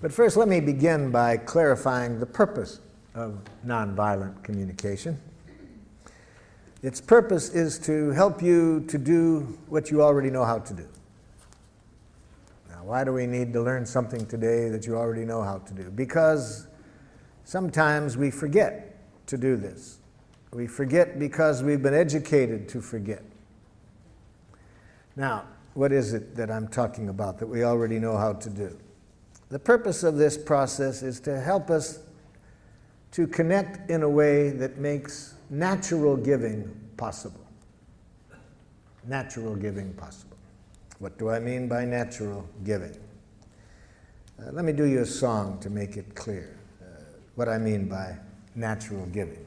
But first, let me begin by clarifying the purpose of nonviolent communication. Its purpose is to help you to do what you already know how to do. Now, why do we need to learn something today that you already know how to do? Because sometimes we forget to do this. We forget because we've been educated to forget. Now, what is it that I'm talking about that we already know how to do? The purpose of this process is to help us to connect in a way that makes natural giving possible. Natural giving possible. What do I mean by natural giving? Let me do you a song to make it clear what I mean by natural giving.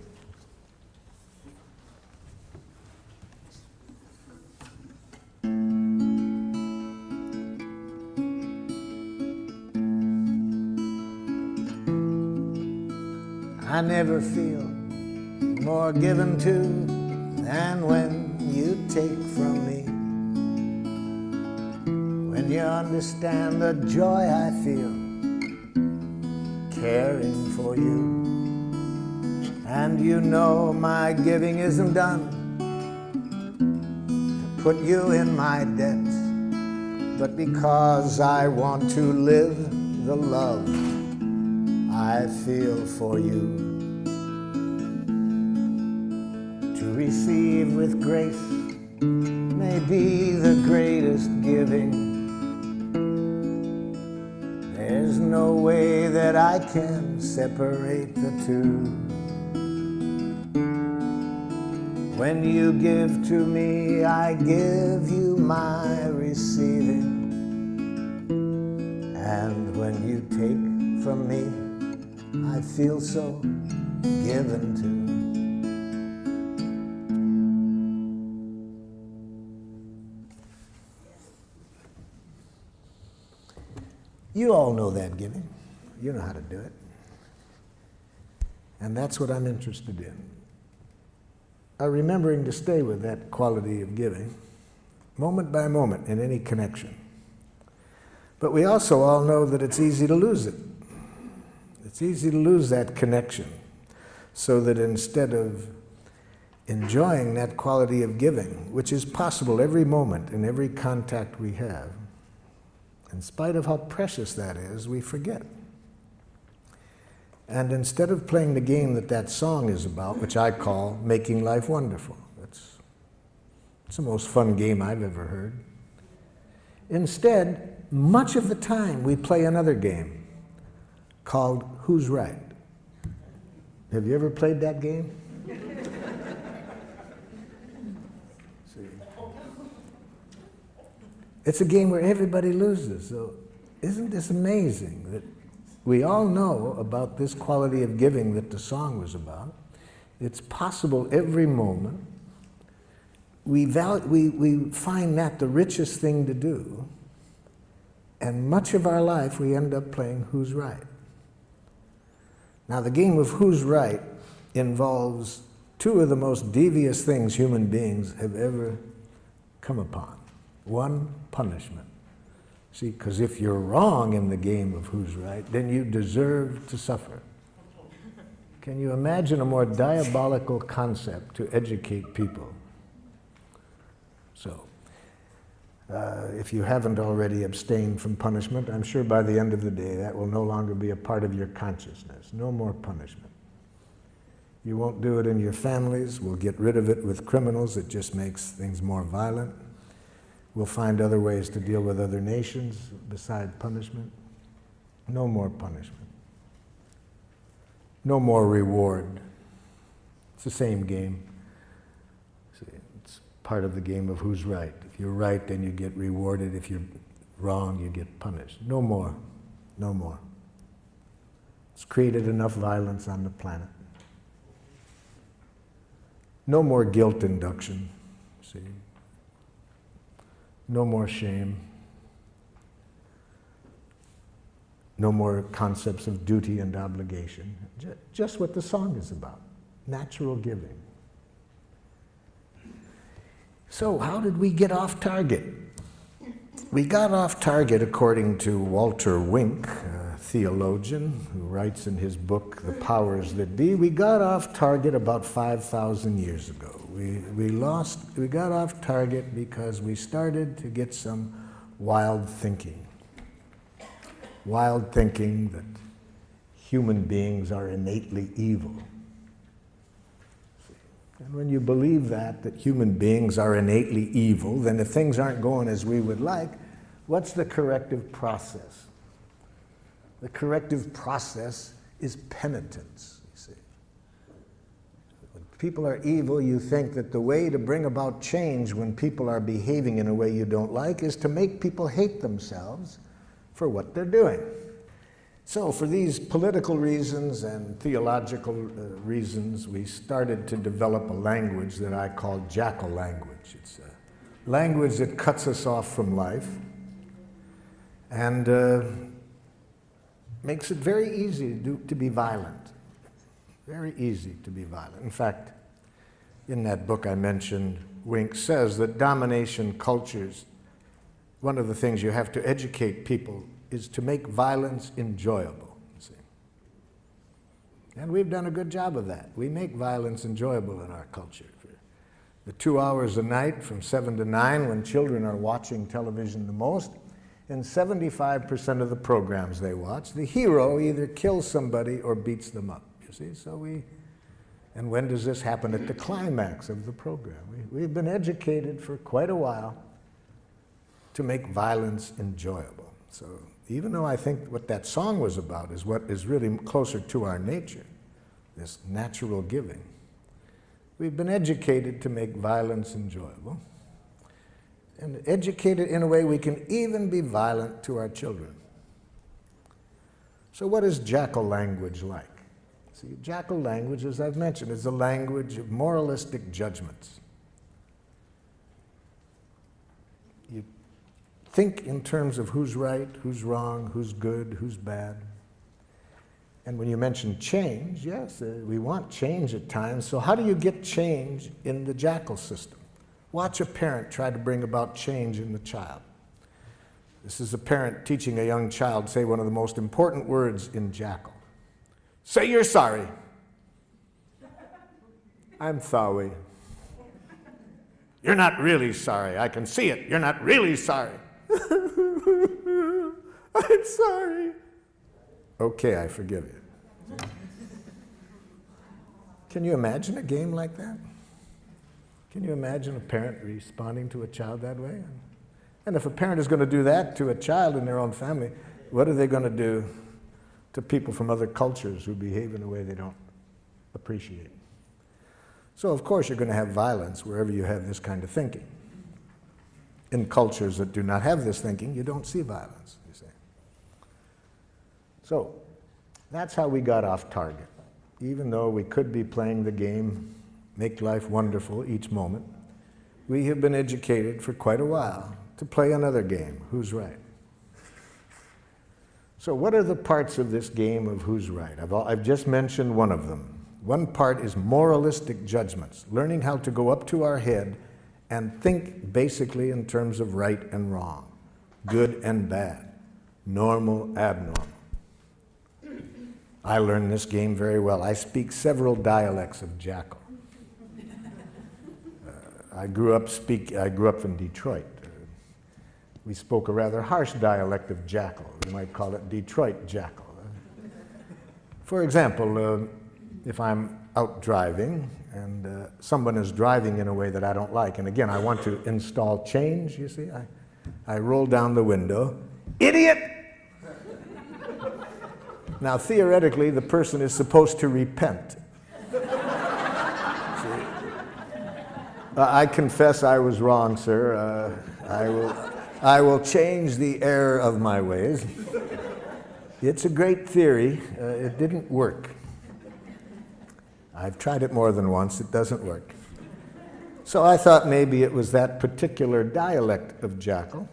I never feel more given to than when you take from me. When you understand the joy I feel caring for you. And you know my giving isn't done to put you in my debt, but because I want to live the love I feel for you. To receive with grace may be the greatest giving. There's no way that I can separate the two. When you give to me, I give you my receiving. And when you take from me, I feel so given to. You all know that giving. You know how to do it. And that's what I'm interested in. Remembering to stay with that quality of giving, moment by moment in any connection. But we also all know that it's easy to lose it. It's easy to lose that connection, so that instead of enjoying that quality of giving, which is possible every moment in every contact we have, in spite of how precious that is, we forget. And instead of playing the game that that song is about, which I call Making Life Wonderful, it's the most fun game I've ever heard. Instead, much of the time we play another game called Who's Right? Have you ever played that game? See. It's a game where everybody loses. So isn't this amazing that we all know about this quality of giving that the song was about? It's possible every moment. We find that the richest thing to do, and much of our life we end up playing Who's Right? Now, the game of Who's Right involves two of the most devious things human beings have ever come upon. One, punishment. See, because if you're wrong in the game of Who's Right, then you deserve to suffer. Can you imagine a more diabolical concept to educate people? So, if you haven't already abstained from punishment, I'm sure by the end of the day that will no longer be a part of your consciousness. No more punishment. You won't do it in your families. We'll get rid of it with criminals. It just makes things more violent. We'll find other ways to deal with other nations beside punishment. No more punishment. No more reward. It's the same game. See, it's part of the game of Who's Right. If you're right, then you get rewarded. If you're wrong, you get punished. No more. No more. It's created enough violence on the planet. No more guilt induction. See? No more shame. No more concepts of duty and obligation. Just what the song is about. Natural giving. So how did we get off target? We got off target, according to Walter Wink, a theologian who writes in his book, The Powers That Be. We got off target about 5,000 years ago. We got off target because we started to get some wild thinking. Wild thinking that human beings are innately evil. And when you believe that human beings are innately evil, then if things aren't going as we would like, what's the corrective process? The corrective process is penitence, you see. When people are evil, you think that the way to bring about change when people are behaving in a way you don't like is to make people hate themselves for what they're doing. So for these political reasons and theological reasons, we started to develop a language that I call jackal language. It's a language that cuts us off from life and makes it very easy to be violent. Very easy to be violent. In fact, in that book I mentioned, Wink says that domination cultures, one of the things you have to educate people is to make violence enjoyable, see. And we've done a good job of that. We make violence enjoyable in our culture. For the 2 hours a night from 7 to 9 when children are watching television the most, in 75% of the programs they watch, the hero either kills somebody or beats them up, you see. And when does this happen? At the climax of the program. We've been educated for quite a while to make violence enjoyable. So even though I think what that song was about is what is really closer to our nature, this natural giving, we've been educated to make violence enjoyable, and educated in a way we can even be violent to our children. So what is jackal language like? See, jackal language, as I've mentioned, is a language of moralistic judgments. You think in terms of who's right, who's wrong, who's good, who's bad. And when you mention change, yes, we want change at times. So how do you get change in the jackal system? Watch a parent try to bring about change in the child. This is a parent teaching a young child say one of the most important words in jackal. Say you're sorry. I'm sorry. You're not really sorry. I can see it. You're not really sorry. I'm sorry. Okay, I forgive you. Can you imagine a game like that? Can you imagine a parent responding to a child that way? And if a parent is going to do that to a child in their own family, what are they going to do to people from other cultures who behave in a way they don't appreciate? So of course you're going to have violence wherever you have this kind of thinking. In cultures that do not have this thinking, you don't see violence, you see. So that's how we got off target. Even though we could be playing the game, make life wonderful each moment, we have been educated for quite a while to play another game, who's right. So what are the parts of this game of who's right? I've just mentioned one of them. One part is moralistic judgments, learning how to go up to our head and think basically in terms of right and wrong, good and bad, normal, abnormal. I learned this game very well. I speak several dialects of jackal. I grew up in Detroit. We spoke a rather harsh dialect of jackal. You might call it Detroit jackal. For example, if I'm out driving and someone is driving in a way that I don't like, and again, I want to install change, you see, I roll down the window, idiot! Now, theoretically, the person is supposed to repent. I confess I was wrong, sir. I will change the error of my ways. It's a great theory. It didn't work. I've tried it more than once. It doesn't work. So I thought maybe it was that particular dialect of jackal.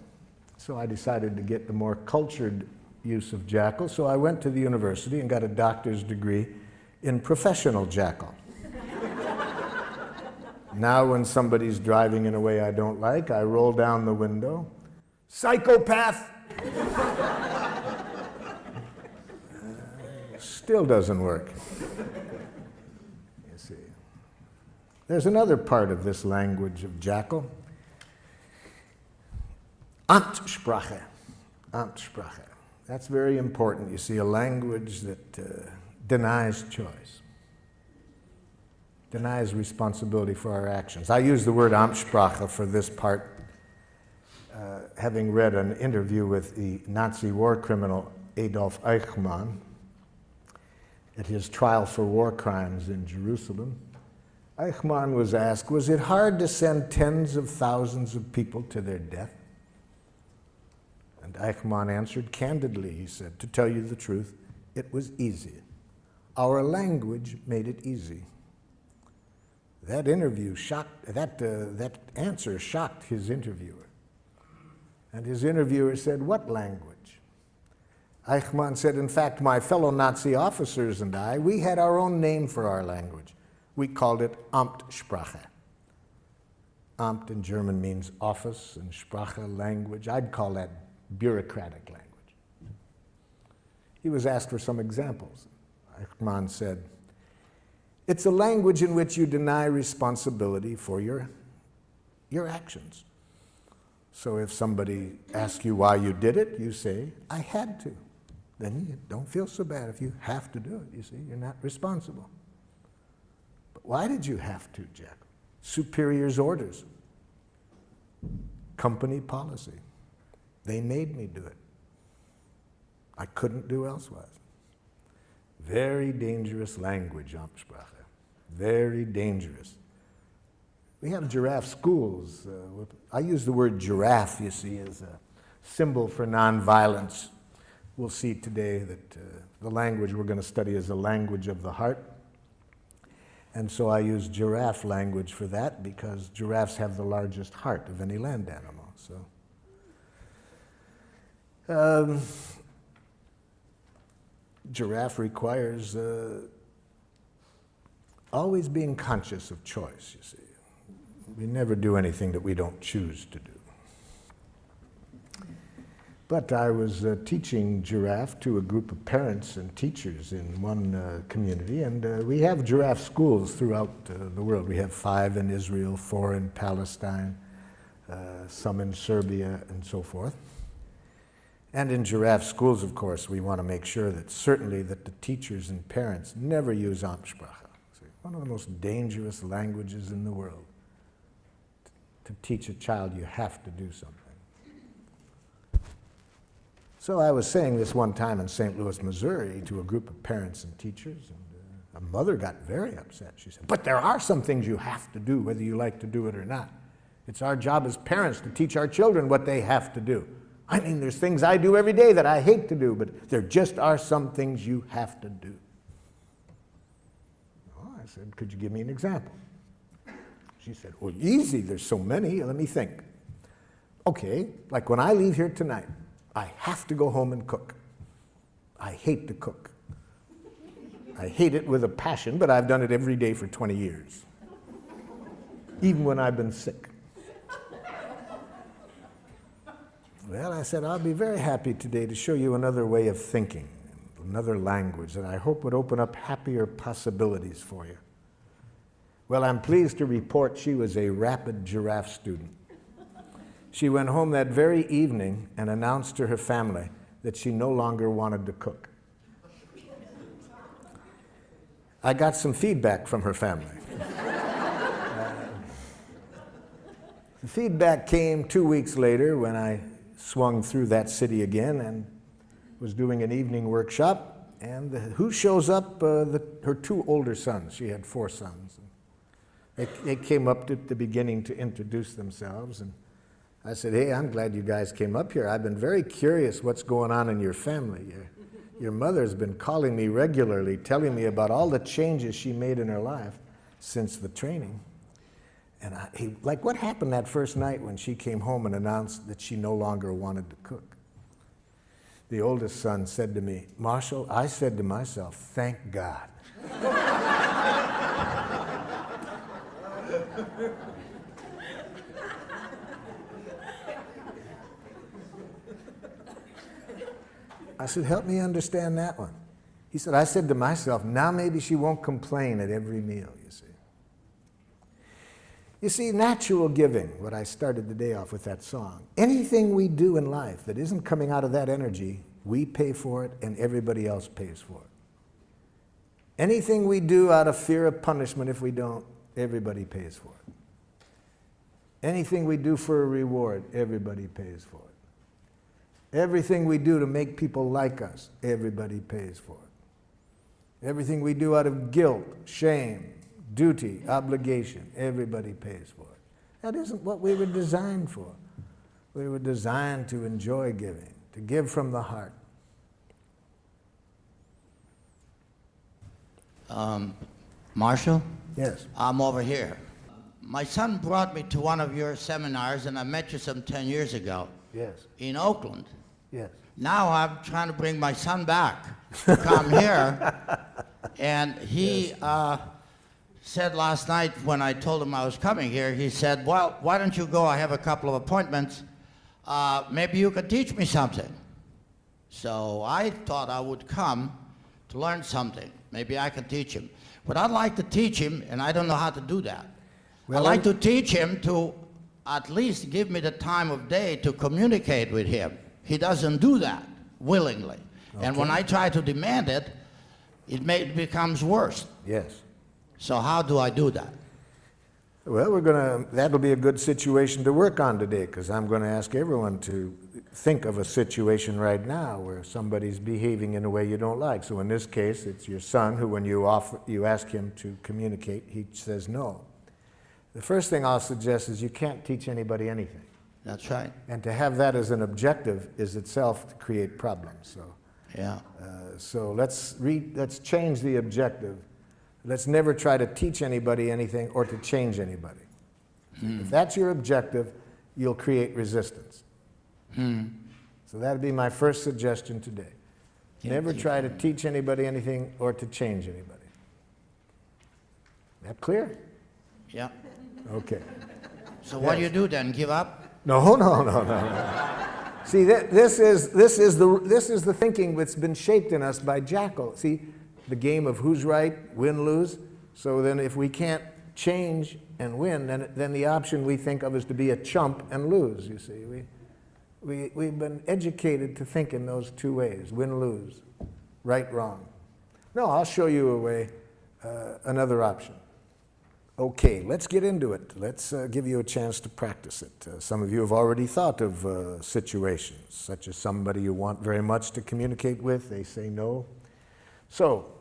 So I decided to get the more cultured use of jackal. So I went to the university and got a doctor's degree in professional jackal. Now when somebody's driving in a way I don't like, I roll down the window. Psychopath! still doesn't work. You see. There's another part of this language of Jackal. Amtssprache. Amtssprache. That's very important. You see, a language that denies choice, denies responsibility for our actions. I use the word Amtssprache for this part, having read an interview with the Nazi war criminal Adolf Eichmann at his trial for war crimes in Jerusalem. Eichmann was asked, was it hard to send tens of thousands of people to their death? And Eichmann answered candidly, he said, to tell you the truth, it was easy. Our language made it easy. That interview shocked, that answer shocked his interviewer. And his interviewer said, what language? Eichmann said, in fact, my fellow Nazi officers and I, we had our own name for our language. We called it Amtssprache. Amt in German means office, and Sprache, language. I'd call that bureaucratic language. He was asked for some examples. Eichmann said, it's a language in which you deny responsibility for your actions. So if somebody asks you why you did it, you say, I had to. Then you don't feel so bad if you have to do it. You see, you're not responsible. But why did you have to, Jack? Superior's orders. Company policy. They made me do it. I couldn't do elsewise. Very dangerous language, Amtssprache. Very dangerous. We have giraffe schools. I use the word giraffe, you see, as a symbol for nonviolence. We'll see today that the language we're going to study is a language of the heart. And so I use giraffe language for that because giraffes have the largest heart of any land animal. So, giraffe requires always being conscious of choice, you see. We never do anything that we don't choose to do. But I was teaching giraffe to a group of parents and teachers in one community, and we have giraffe schools throughout the world. We have 5 in Israel, 4 in Palestine, some in Serbia, and so forth. And in giraffe schools, of course, we want to make sure that certainly that the teachers and parents never use Amtssprache. One of the most dangerous languages in the world. To teach a child, you have to do something. So I was saying this one time in St. Louis, Missouri, to a group of parents and teachers, and a mother got very upset. She said, but there are some things you have to do, whether you like to do it or not. It's our job as parents to teach our children what they have to do. I mean, there's things I do every day that I hate to do, but there just are some things you have to do. Well, I said, could you give me an example? She said, well, easy, there's so many, let me think. Okay, like when I leave here tonight, I have to go home and cook. I hate to cook. I hate it with a passion, but I've done it every day for 20 years. Even when I've been sick. Well, I said, I'll be very happy today to show you another way of thinking, another language that I hope would open up happier possibilities for you. Well, I'm pleased to report she was a rapid giraffe student. She went home that very evening and announced to her family that she no longer wanted to cook. I got some feedback from her family. The feedback came 2 weeks later when I swung through that city again and was doing an evening workshop. And who shows up? Her 2 older sons. She had 4 sons. They came up at the beginning to introduce themselves. And I said, hey, I'm glad you guys came up here. I've been very curious what's going on in your family. Your mother's been calling me regularly, telling me about all the changes she made in her life since the training. And like, what happened that first night when she came home and announced that she no longer wanted to cook? The oldest son said to me, Marshall, I said to myself, thank God. I said, help me understand that one. He said, I said to myself, now maybe she won't complain at every meal, you see. You see, natural giving, what I started the day off with that song, anything we do in life that isn't coming out of that energy, we pay for it and everybody else pays for it. Anything we do out of fear of punishment, if we don't, everybody pays for it. Anything we do for a reward, everybody pays for it. Everything we do to make people like us, everybody pays for it. Everything we do out of guilt, shame, duty, obligation, everybody pays for it. That isn't what we were designed for. We were designed to enjoy giving, to give from the heart. Marshall? Yes. I'm over here. My son brought me to one of your seminars, and I met you some 10 years ago. Yes. In Oakland. Yes. Now I'm trying to bring my son back to come here, and he said last night when I told him I was coming here, he said, well, why don't you go? I have a couple of appointments. Maybe you could teach me something. So I thought I would come to learn something. Maybe I can teach him. But I'd like to teach him, and I don't know how to do that. Well, I'd like to teach him to at least give me the time of day to communicate with him. He doesn't do that willingly. Okay. And when I try to demand it, it becomes worse. Yes. So how do I do that? Well, that'll be a good situation to work on today, because I'm going to ask everyone to think of a situation right now where somebody's behaving in a way you don't like. So in this case, it's your son who, when you ask him to communicate, he says no. The first thing I'll suggest is you can't teach anybody anything. That's right. And to have that as an objective is itself to create problems. So, yeah. So let's change the objective. Let's never try to teach anybody anything or to change anybody. If that's your objective, you'll create resistance. So that'd be my first suggestion today. Never try to teach anybody anything or to change anybody. That clear? Yeah. Okay. So what do you do then? Give up? No. See, this is the thinking that's been shaped in us by Jackal. See, the game of who's right, win, lose. So then if we can't change and win, then the option we think of is to be a chump and lose, you see. We've been educated to think in those two ways, win, lose, right, wrong. No, I'll show you a way, another option. Okay, let's get into it. Let's give you a chance to practice it. Some of you have already thought of situations, such as somebody you want very much to communicate with, they say no. So,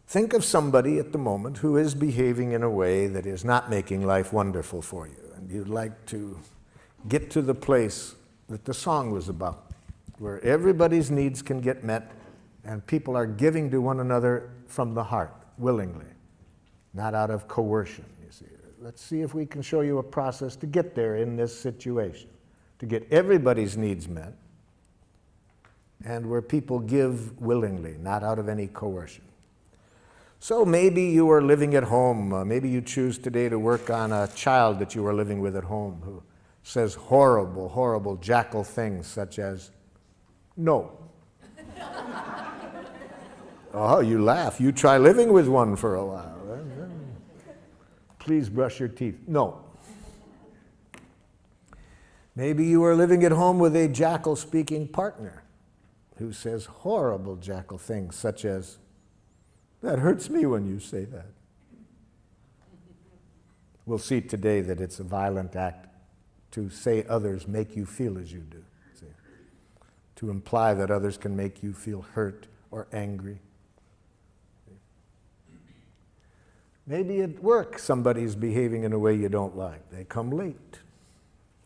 think of somebody at the moment who is behaving in a way that is not making life wonderful for you, and you'd like to get to the place that the song was about, where everybody's needs can get met and people are giving to one another from the heart, willingly, not out of coercion, you see. Let's see if we can show you a process to get there in this situation, to get everybody's needs met, and where people give willingly, not out of any coercion. So maybe you are living at home. Maybe you choose today to work on a child that you are living with at home who says horrible, horrible Jackal things such as, no. Oh, you laugh. You try living with one for a while. Please brush your teeth. No. Maybe you are living at home with a Jackal-speaking partner who says horrible Jackal things such as, that hurts me when you say that. We'll see today that it's a violent act to say others make you feel as you do. See? To imply that others can make you feel hurt or angry. Maybe at work somebody's behaving in a way you don't like. They come late.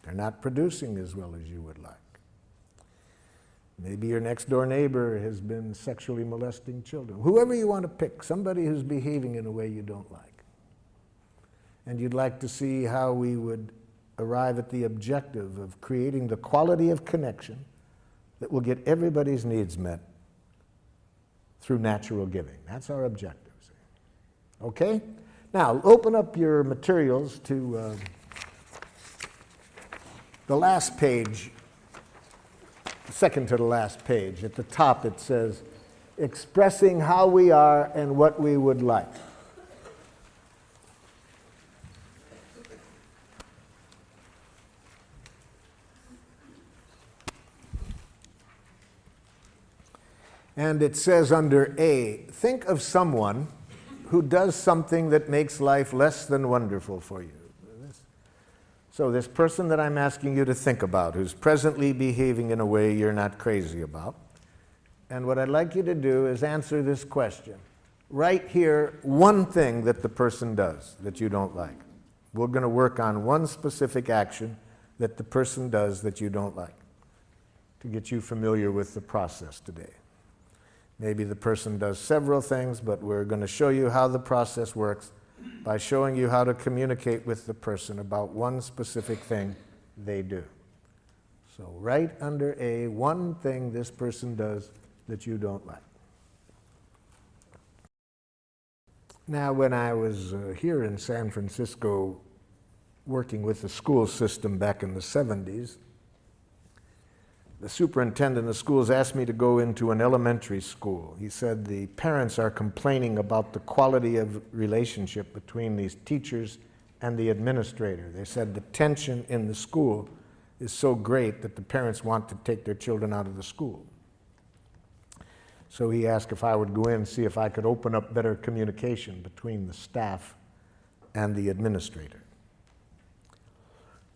They're not producing as well as you would like. Maybe your next door neighbor has been sexually molesting children. Whoever you want to pick, somebody who's behaving in a way you don't like. And you'd like to see how we would arrive at the objective of creating the quality of connection that will get everybody's needs met through natural giving. That's our objective. Okay? Now, open up your materials to the last page, second to the last page. At the top it says, expressing how we are and what we would like. And it says under A, think of someone who does something that makes life less than wonderful for you. So this person that I'm asking you to think about, who's presently behaving in a way you're not crazy about, and what I'd like you to do is answer this question. Write here one thing that the person does that you don't like. We're going to work on one specific action that the person does that you don't like to get you familiar with the process today. Maybe the person does several things, but we're going to show you how the process works by showing you how to communicate with the person about one specific thing they do. So write under A one thing this person does that you don't like. Now, when I was here in San Francisco working with the school system back in the 70s, the superintendent of schools asked me to go into an elementary school. He said the parents are complaining about the quality of relationship between these teachers and the administrator. They said the tension in the school is so great that the parents want to take their children out of the school. So he asked if I would go in and see if I could open up better communication between the staff and the administrator.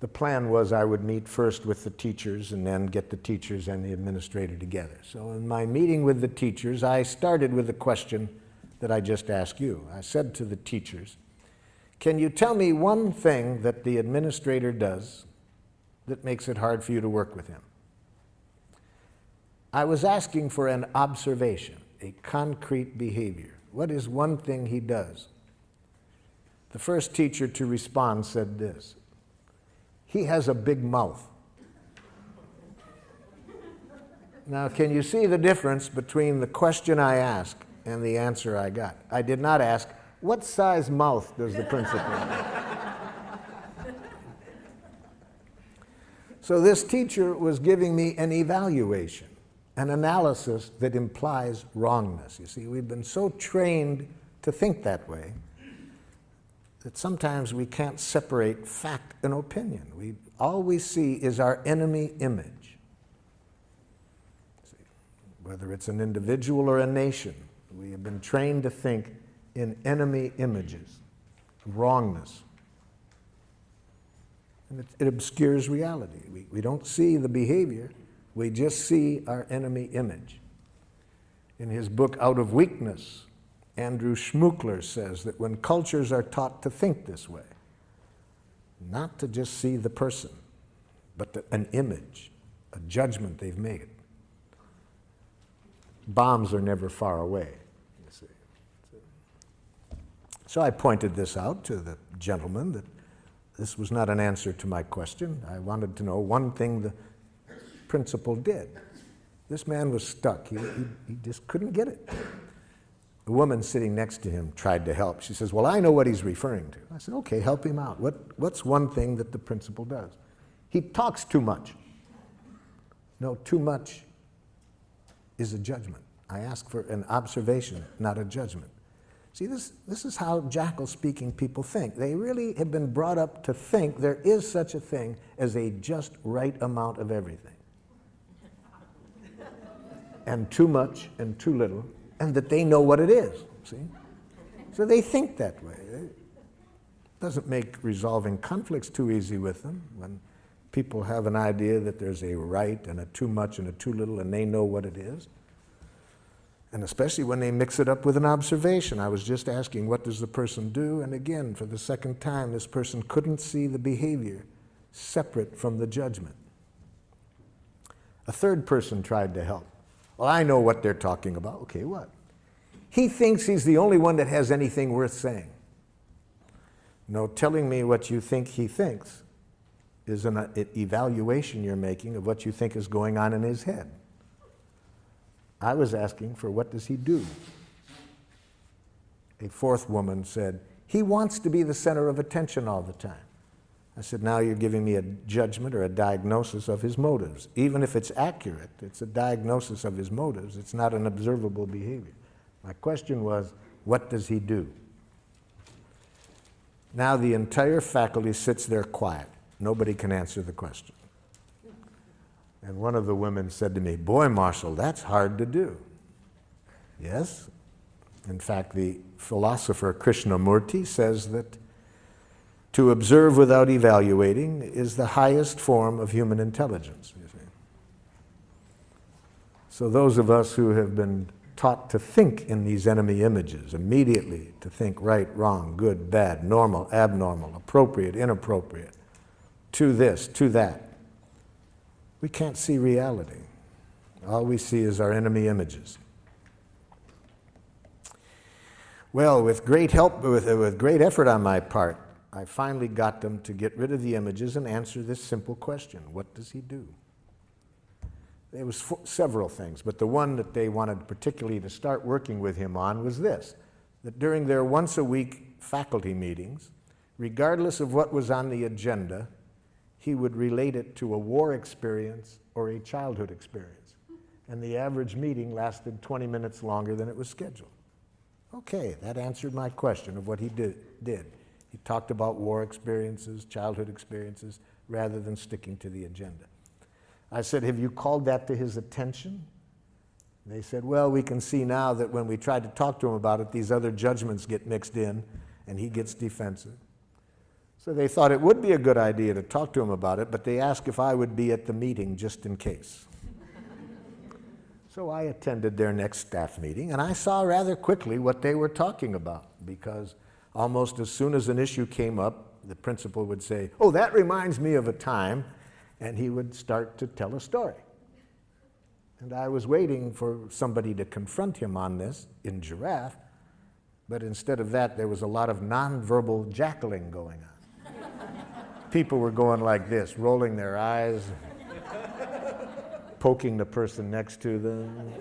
The plan was I would meet first with the teachers and then get the teachers and the administrator together. So in my meeting with the teachers, I started with the question that I just asked you. I said to the teachers, can you tell me one thing that the administrator does that makes it hard for you to work with him? I was asking for an observation, a concrete behavior. What is one thing he does? The first teacher to respond said this: he has a big mouth. Now, can you see the difference between the question I asked and the answer I got? I did not ask, what size mouth does the principal have? So this teacher was giving me an evaluation, an analysis that implies wrongness. You see, we've been so trained to think that way that sometimes we can't separate fact and opinion. All we see is our enemy image. See, whether it's an individual or a nation, we have been trained to think in enemy images, wrongness. And it obscures reality. We don't see the behavior, we just see our enemy image. In his book, Out of Weakness, Andrew Schmuckler says that when cultures are taught to think this way, not to just see the person, but an image, a judgment they've made, bombs are never far away, you see. So I pointed this out to the gentleman, that this was not an answer to my question. I wanted to know one thing the principal did. This man was stuck. He just couldn't get it. The woman sitting next to him tried to help. She says, well, I know what he's referring to. I said, okay, help him out. What's one thing that the principal does? He talks too much. No, too much is a judgment. I ask for an observation, not a judgment. See, this is how jackal-speaking people think. They really have been brought up to think there is such a thing as a just right amount of everything. And too much and too little, and that they know what it is, see? So they think that way. It doesn't make resolving conflicts too easy with them when people have an idea that there's a right and a too much and a too little, and they know what it is. And especially when they mix it up with an observation. I was just asking, what does the person do? And again, for the second time, this person couldn't see the behavior separate from the judgment. A third person tried to help. Well, I know what they're talking about. Okay, what? He thinks he's the only one that has anything worth saying. No, telling me what you think he thinks is an evaluation you're making of what you think is going on in his head. I was asking for what does he do? A fourth woman said, he wants to be the center of attention all the time. I said, now you're giving me a judgment or a diagnosis of his motives. Even if it's accurate, it's a diagnosis of his motives. It's not an observable behavior. My question was, what does he do? Now the entire faculty sits there quiet. Nobody can answer the question. And one of the women said to me, boy, Marshall, that's hard to do. Yes. In fact, the philosopher Krishnamurti says that to observe without evaluating is the highest form of human intelligence, you see. So those of us who have been taught to think in these enemy images, immediately to think right, wrong, good, bad, normal, abnormal, appropriate, inappropriate, to this, to that, we can't see reality. All we see is our enemy images. Well, with great help, with great effort on my part, I finally got them to get rid of the images and answer this simple question: what does he do? There was several things, but the one that they wanted particularly to start working with him on was this: that during their once-a-week faculty meetings, regardless of what was on the agenda, he would relate it to a war experience or a childhood experience. And the average meeting lasted 20 minutes longer than it was scheduled. Okay, that answered my question of what he did. He talked about war experiences, childhood experiences, rather than sticking to the agenda. I said, have you called that to his attention? They said, well, we can see now that when we tried to talk to him about it, these other judgments get mixed in, and he gets defensive. So they thought it would be a good idea to talk to him about it, but they asked if I would be at the meeting just in case. So I attended their next staff meeting, and I saw rather quickly what they were talking about, because almost as soon as an issue came up, the principal would say, oh, that reminds me of a time, and he would start to tell a story. And I was waiting for somebody to confront him on this in Giraffe, but instead of that, there was a lot of nonverbal jackling going on. People were going like this, rolling their eyes, poking the person next to them,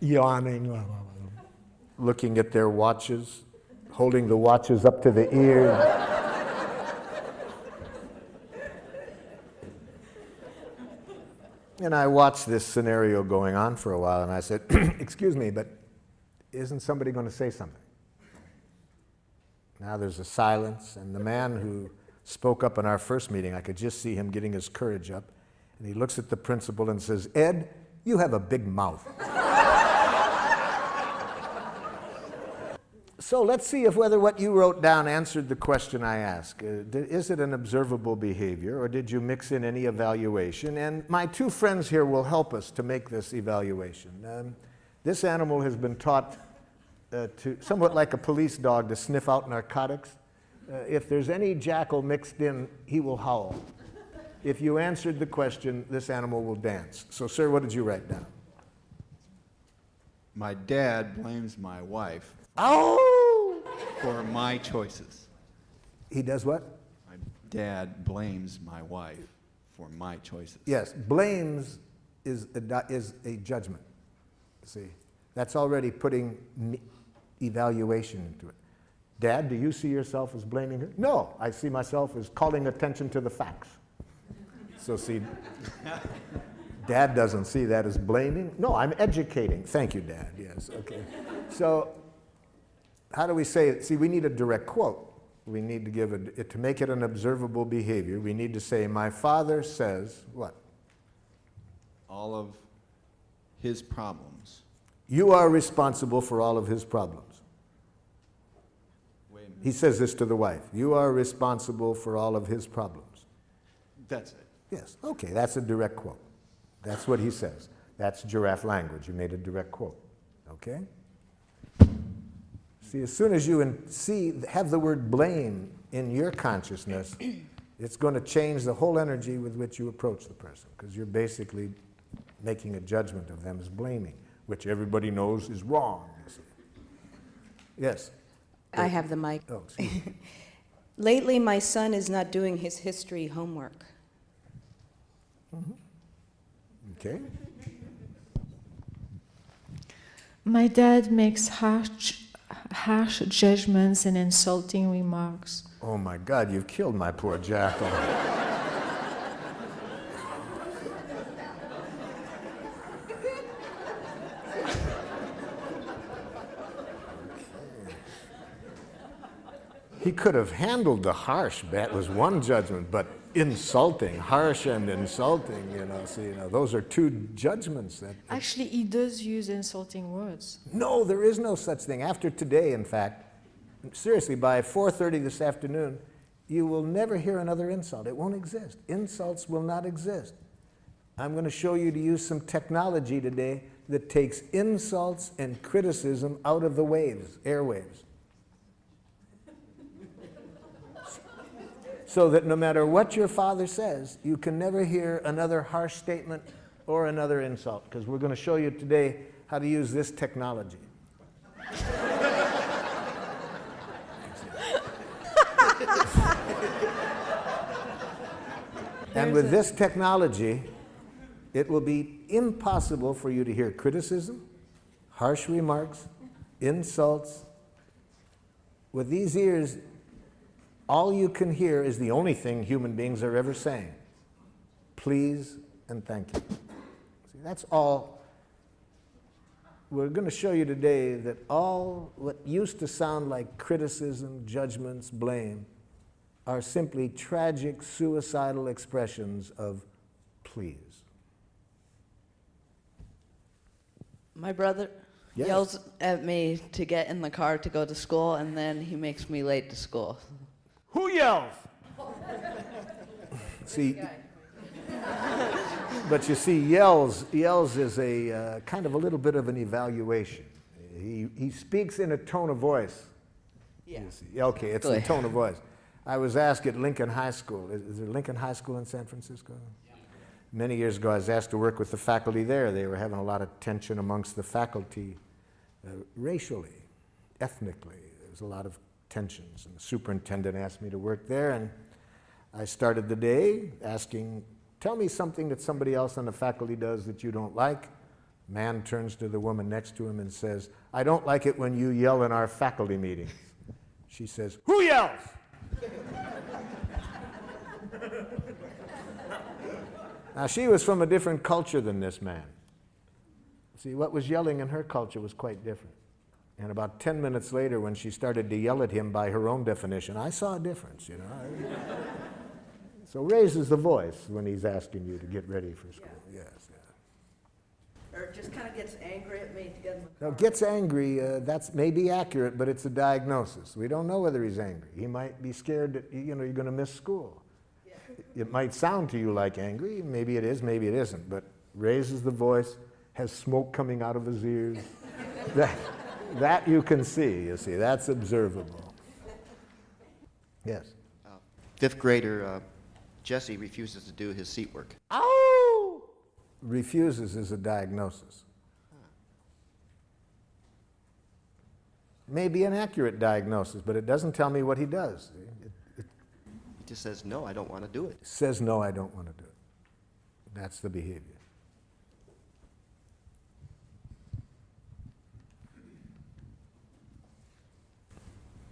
yawning, looking at their watches, holding the watches up to the ears. And I watched this scenario going on for a while, and I said, excuse me, but isn't somebody going to say something? Now there's a silence, and the man who spoke up in our first meeting, I could just see him getting his courage up, and he looks at the principal and says, Ed, you have a big mouth. So let's see if whether what you wrote down answered the question I asked. Is it an observable behavior, or did you mix in any evaluation? And my two friends here will help us to make this evaluation. This animal has been taught to, somewhat like a police dog, to sniff out narcotics. If there's any jackal mixed in, he will howl. If you answered the question, this animal will dance. So, sir, what did you write down? My dad blames my wife for my choices. He does what? My dad blames my wife for my choices. Yes, blames is a judgment. See, that's already putting evaluation into it. Dad, do you see yourself as blaming her? No, I see myself as calling attention to the facts. So see, Dad doesn't see that as blaming. No, I'm educating. Thank you, Dad. Yes, okay. So how do we say it? See, we need a direct quote. We need to give to make it an observable behavior, we need to say, my father says, what? All of his problems. You are responsible for all of his problems. Wait a minute. He says this to the wife. You are responsible for all of his problems. That's it. Yes, okay, that's a direct quote. That's what he says. That's giraffe language. You made a direct quote, okay? See, as soon as you have the word blame in your consciousness, it's going to change the whole energy with which you approach the person, because you're basically making a judgment of them as blaming, which everybody knows is wrong. You see. Yes? I have the mic. Oh, excuse me. Lately, my son is not doing his history homework. Mm-hmm. Okay. My dad makes harsh harsh judgments and insulting remarks. Oh my God, you've killed my poor jackal. He could have handled the harsh, that was one judgment, but insulting, harsh and insulting, those are two judgments. Actually, he does use insulting words. No, there is no such thing. After today, in fact, seriously, by 4:30 this afternoon, you will never hear another insult. It won't exist. Insults will not exist. I'm going to show you to use some technology today that takes insults and criticism out of the waves, airwaves. So that no matter what your father says, you can never hear another harsh statement or another insult, because we're going to show you today how to use this technology. And with this technology, it will be impossible for you to hear criticism, harsh remarks, insults. With these ears, all you can hear is the only thing human beings are ever saying. Please and thank you. See, that's all. We're going to show you today that all what used to sound like criticism, judgments, blame, are simply tragic, suicidal expressions of please. My brother Yes. yells at me to get in the car to go to school, and then he makes me late to school. Who yells? See, but you see, yells is a kind of a little bit of an evaluation. He speaks in a tone of voice. Yeah. You see. Okay, it's the tone of voice. I was asked at Lincoln High School. Is there Lincoln High School in San Francisco? Yeah. Many years ago, I was asked to work with the faculty there. They were having a lot of tension amongst the faculty, racially, ethnically. There was a lot of tensions, and the superintendent asked me to work there, and I started the day asking, tell me something that somebody else on the faculty does that you don't like. Man turns to the woman next to him and says, I don't like it when you yell in our faculty meetings. She says, who yells? Now, she was from a different culture than this man. See, what was yelling in her culture was quite different. And about 10 minutes later, when she started to yell at him by her own definition, I saw a difference, So raises the voice when he's asking you to get ready for school. Yeah. Yes, yeah. Or just kind of gets angry at me to get in the Now, car. gets angry, that's maybe accurate, but it's a diagnosis. We don't know whether he's angry. He might be scared that, you're going to miss school. Yeah. It might sound to you like angry. Maybe it is, maybe it isn't. But raises the voice, has smoke coming out of his ears. That you can see, you see. That's observable. Yes? Fifth grader Jesse refuses to do his seat work. Ow! Refuses is a diagnosis. Maybe an accurate diagnosis, but it doesn't tell me what he does. It He just says, no, I don't want to do it. says, no, I don't want to do it. That's the behavior.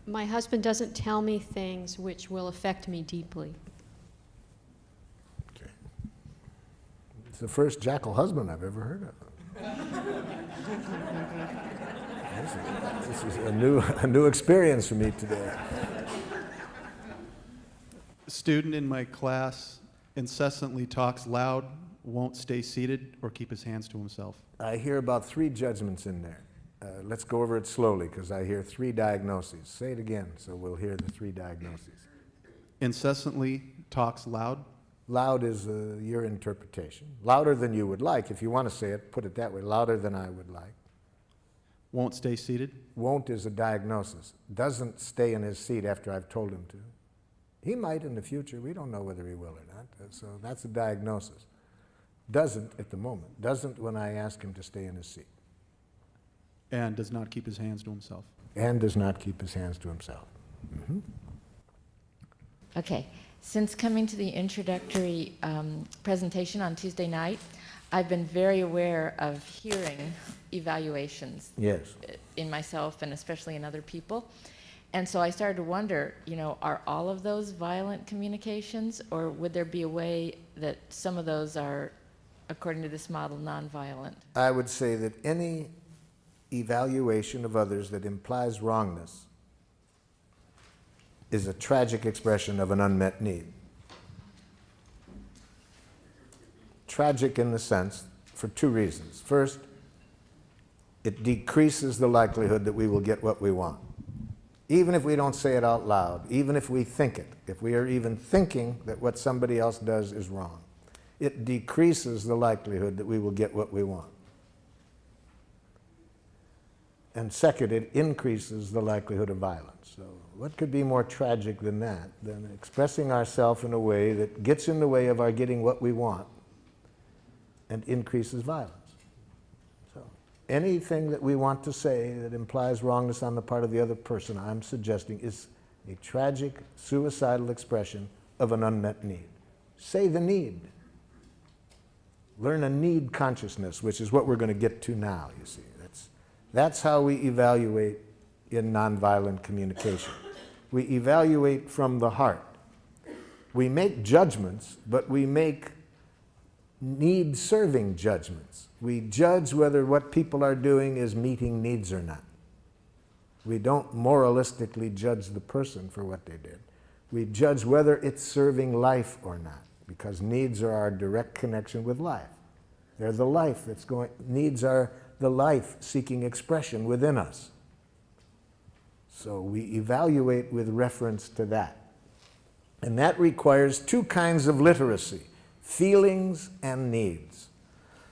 My husband doesn't tell me things which will affect me deeply. Okay. It's the first jackal husband I've ever heard of. This is a new experience for me today. A student in my class incessantly talks loud, won't stay seated, or keep his hands to himself. I hear about 3 judgments in there. Let's go over it slowly, because I hear 3 diagnoses. Say it again, so we'll hear the 3 diagnoses. Incessantly talks loud, Loud is your interpretation. Louder than you would like. If you want to say it, put it that way. Louder than I would like. won't stay seated, Won't is a diagnosis. Doesn't stay in his seat after I've told him to. He might in the future. We don't know whether he will or not. So that's a diagnosis. Doesn't at the moment. Doesn't when I ask him to stay in his seat. and does not keep his hands to himself. And does not keep his hands to himself. Mm-hmm. Okay. Since coming to the introductory presentation on Tuesday night, I've been very aware of hearing evaluations. Yes. in myself and especially in other people. And so I started to wonder, are all of those violent communications, or would there be a way that some of those are, according to this model, nonviolent? I would say that any evaluation of others that implies wrongness is a tragic expression of an unmet need. Tragic in the sense, for two reasons. First, it decreases the likelihood that we will get what we want. Even if we don't say it out loud, even if we think it, if we are even thinking that what somebody else does is wrong, it decreases the likelihood that we will get what we want. And second, it increases the likelihood of violence. So what could be more tragic than that, than expressing ourselves in a way that gets in the way of our getting what we want and increases violence? So anything that we want to say that implies wrongness on the part of the other person, I'm suggesting, is a tragic, suicidal expression of an unmet need. Say the need. Learn a need consciousness, which is what we're going to get to now, you see. That's how we evaluate in nonviolent communication. We evaluate from the heart. We make judgments, but we make need-serving judgments. We judge whether what people are doing is meeting needs or not. We don't moralistically judge the person for what they did. We judge whether it's serving life or not, because needs are our direct connection with life. They're the life that's going, needs are the life seeking expression within us. So we evaluate with reference to that. And that requires two kinds of literacy, feelings and needs.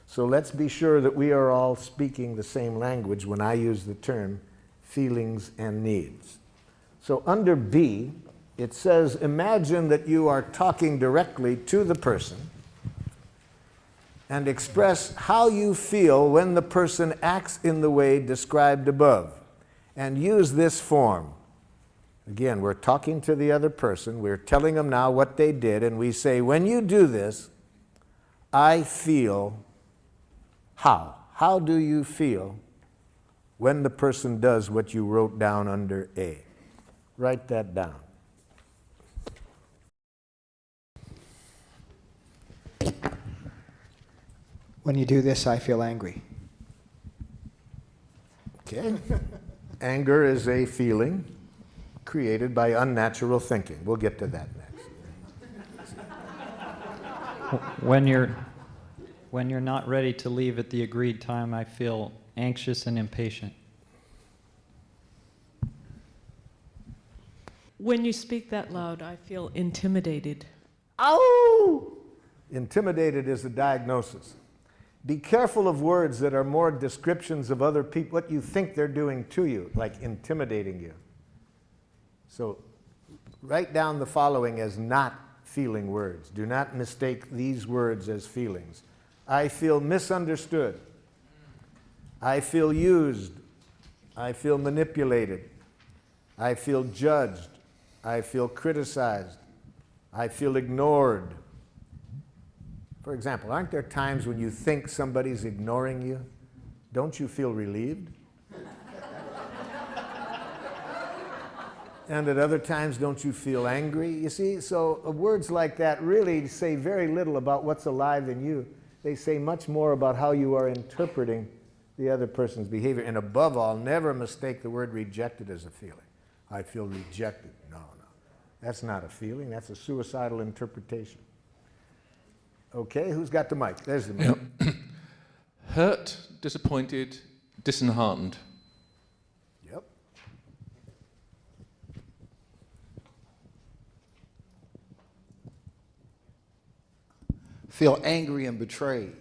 So let's be sure that we are all speaking the same language when I use the term feelings and needs. So under B, it says, imagine that you are talking directly to the person and express how you feel when the person acts in the way described above. And use this form. Again, we're talking to the other person, we're telling them now what they did, and we say, when you do this, I feel how? How do you feel when the person does what you wrote down under A? Write that down. When you do this, I feel angry. Okay. Anger is a feeling created by unnatural thinking. We'll get to that next. When you're not ready to leave at the agreed time, I feel anxious and impatient. When you speak that loud, I feel intimidated. Ow! Intimidated is a diagnosis. Be careful of words that are more descriptions of other people, what you think they're doing to you, like intimidating you. So write down the following as not feeling words. Do not mistake these words as feelings. I feel misunderstood. I feel used. I feel manipulated. I feel judged. I feel criticized. I feel ignored. For example, aren't there times when you think somebody's ignoring you? Don't you feel relieved? And at other times, don't you feel angry? You see, so words like that really say very little about what's alive in you. They say much more about how you are interpreting the other person's behavior. And above all, never mistake the word rejected as a feeling. I feel rejected. No. That's not a feeling. That's a suicidal interpretation. Okay, who's got the mic? There's the mic. Yep. Hurt, disappointed, disheartened. Yep. Feel angry and betrayed.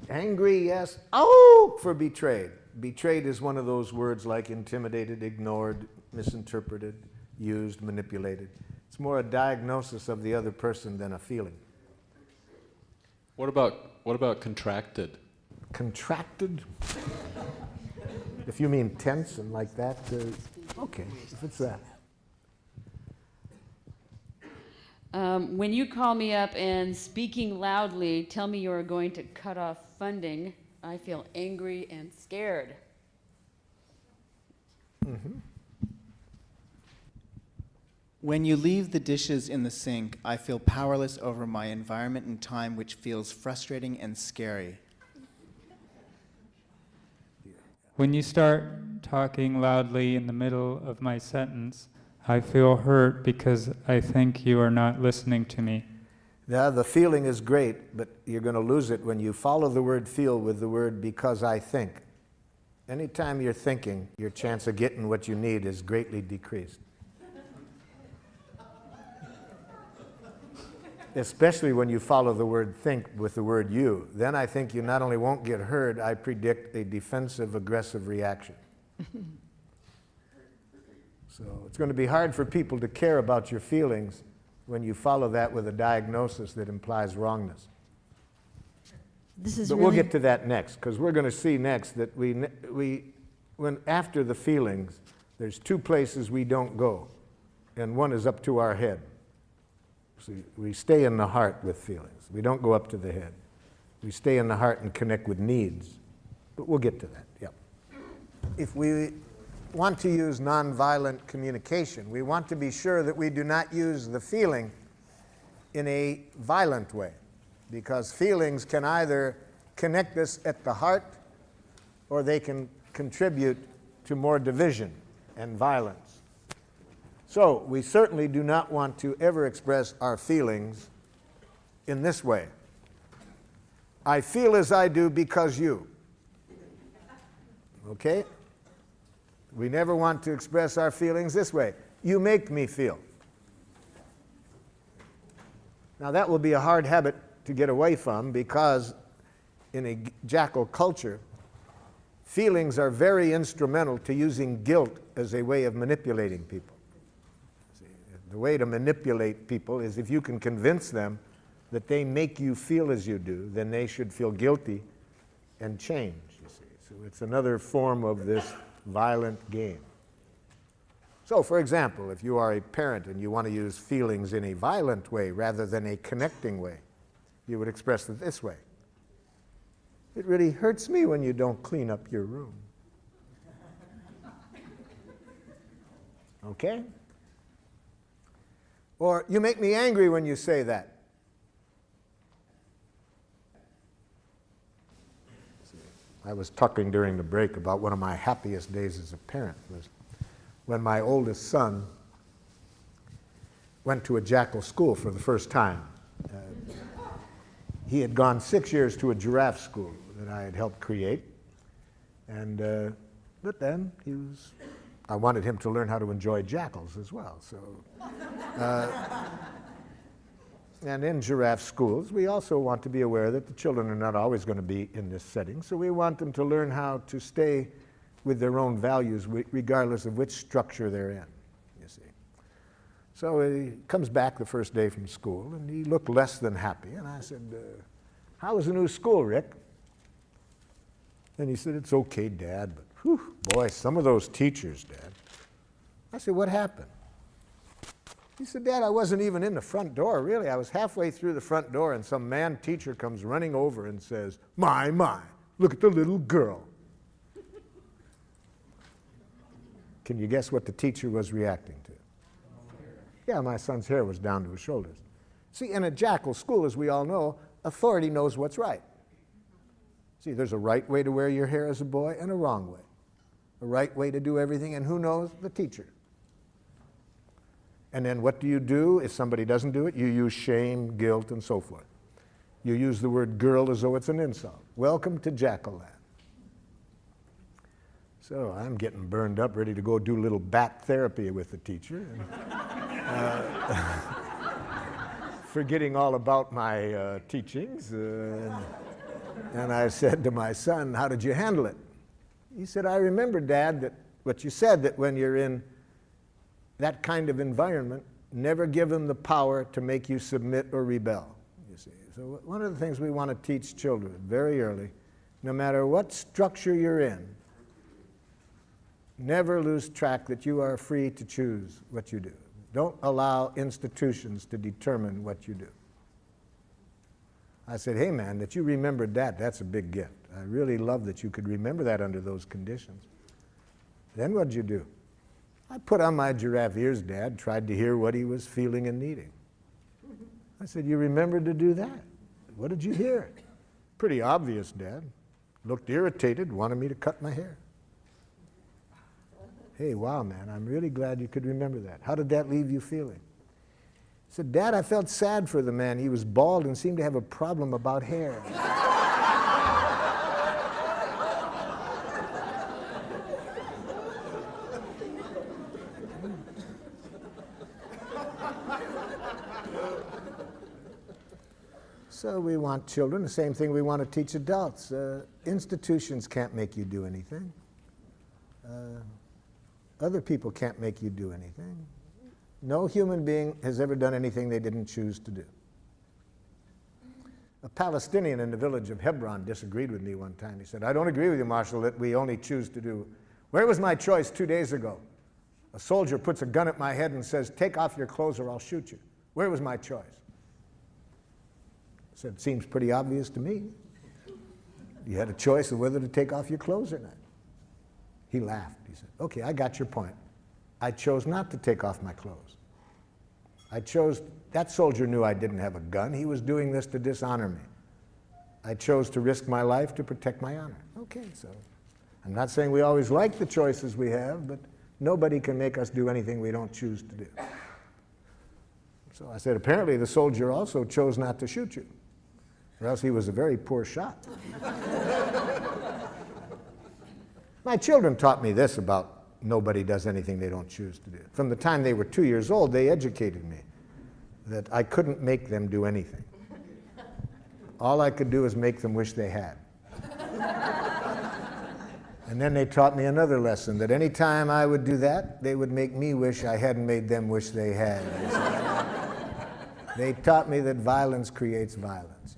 Angry, yes. Oh, for betrayed. Betrayed is one of those words like intimidated, ignored, misinterpreted, used, manipulated. It's more a diagnosis of the other person than a feeling. What about contracted? Contracted? If you mean tense and like that, okay, if it's that. When you call me up and speaking loudly tell me you're going to cut off funding, I feel angry and scared. When you leave the dishes in the sink, I feel powerless over my environment and time, which feels frustrating and scary. When you start talking loudly in the middle of my sentence, I feel hurt because I think you are not listening to me. Yeah, the feeling is great, but you're going to lose it when you follow the word feel with the word because I think. Anytime you're thinking, your chance of getting what you need is greatly decreased. Especially when you follow the word think with the word you. Then I think you not only won't get heard, I predict a defensive, aggressive reaction. So it's going to be hard for people to care about your feelings when you follow that with a diagnosis that implies wrongness. But we'll get to that next, because we're going to see next that when after the feelings, there's two places we don't go, and one is up to our head. See, we stay in the heart with feelings. We don't go up to the head. We stay in the heart and connect with needs. But we'll get to that, yep. If we want to use nonviolent communication, we want to be sure that we do not use the feeling in a violent way, because feelings can either connect us at the heart or they can contribute to more division and violence. So we certainly do not want to ever express our feelings in this way. I feel as I do because you. Okay? We never want to express our feelings this way. You make me feel. Now that will be a hard habit to get away from, because in a jackal culture, feelings are very instrumental to using guilt as a way of manipulating people. The way to manipulate people is if you can convince them that they make you feel as you do, then they should feel guilty and change, you see. So it's another form of this violent game. So, for example, if you are a parent and you want to use feelings in a violent way rather than a connecting way, you would express it this way. It really hurts me when you don't clean up your room. Okay? Or, you make me angry when you say that. I was talking during the break about one of my happiest days as a parent was when my oldest son went to a jackal school for the first time. He had gone 6 years to a giraffe school that I had helped create, and but then I wanted him to learn how to enjoy jackals as well. So, and in giraffe schools, we also want to be aware that the children are not always going to be in this setting, so we want them to learn how to stay with their own values regardless of which structure they're in, you see. So he comes back the first day from school, and he looked less than happy, and I said, how was the new school, Rick? And he said, it's okay, Dad, but whew, boy, some of those teachers, Dad. I said, what happened? He said, Dad, I wasn't even in the front door, really. I was halfway through the front door, and some man teacher comes running over and says, my, look at the little girl. Can you guess what the teacher was reacting to? Yeah, my son's hair was down to his shoulders. See, in a jackal school, as we all know, authority knows what's right. See, there's a right way to wear your hair as a boy and a wrong way. A right way to do everything, and who knows? The teacher. And then what do you do if somebody doesn't do it? You use shame, guilt, and so forth. You use the word girl as though it's an insult. Welcome to jackal land. So I'm getting burned up, ready to go do a little bat therapy with the teacher. And, forgetting all about my teachings. And I said to my son, how did you handle it? He said, I remember, Dad, that what you said, that when you're in that kind of environment, never give them the power to make you submit or rebel, you see. So one of the things we want to teach children very early, no matter what structure you're in, never lose track that you are free to choose what you do. Don't allow institutions to determine what you do. I said, hey man, that you remembered that, that's a big gift. I really love that you could remember that under those conditions. Then what'd you do? I put on my giraffe ears, Dad, tried to hear what he was feeling and needing. I said, you remembered to do that? What did you hear? Pretty obvious, Dad. Looked irritated, wanted me to cut my hair. Hey, wow, man, I'm really glad you could remember that. How did that leave you feeling? I said, Dad, I felt sad for the man. He was bald and seemed to have a problem about hair. So we want children, the same thing we want to teach adults. Institutions can't make you do anything. Other people can't make you do anything. No human being has ever done anything they didn't choose to do. A Palestinian in the village of Hebron disagreed with me one time. He said, I don't agree with you, Marshal, that we only choose to do. Where was my choice 2 days ago? A soldier puts a gun at my head and says, take off your clothes or I'll shoot you. Where was my choice? I said, seems pretty obvious to me. You had a choice of whether to take off your clothes or not. He laughed. He said, okay, I got your point. I chose not to take off my clothes. That soldier knew I didn't have a gun. He was doing this to dishonor me. I chose to risk my life to protect my honor. Okay, so I'm not saying we always like the choices we have, but nobody can make us do anything we don't choose to do. So I said, apparently the soldier also chose not to shoot you, or else he was a very poor shot. My children taught me this about nobody does anything they don't choose to do. From the time they were 2 years old, they educated me that I couldn't make them do anything. All I could do is make them wish they had. And then they taught me another lesson, that any time I would do that, they would make me wish I hadn't made them wish they had. They taught me that violence creates violence.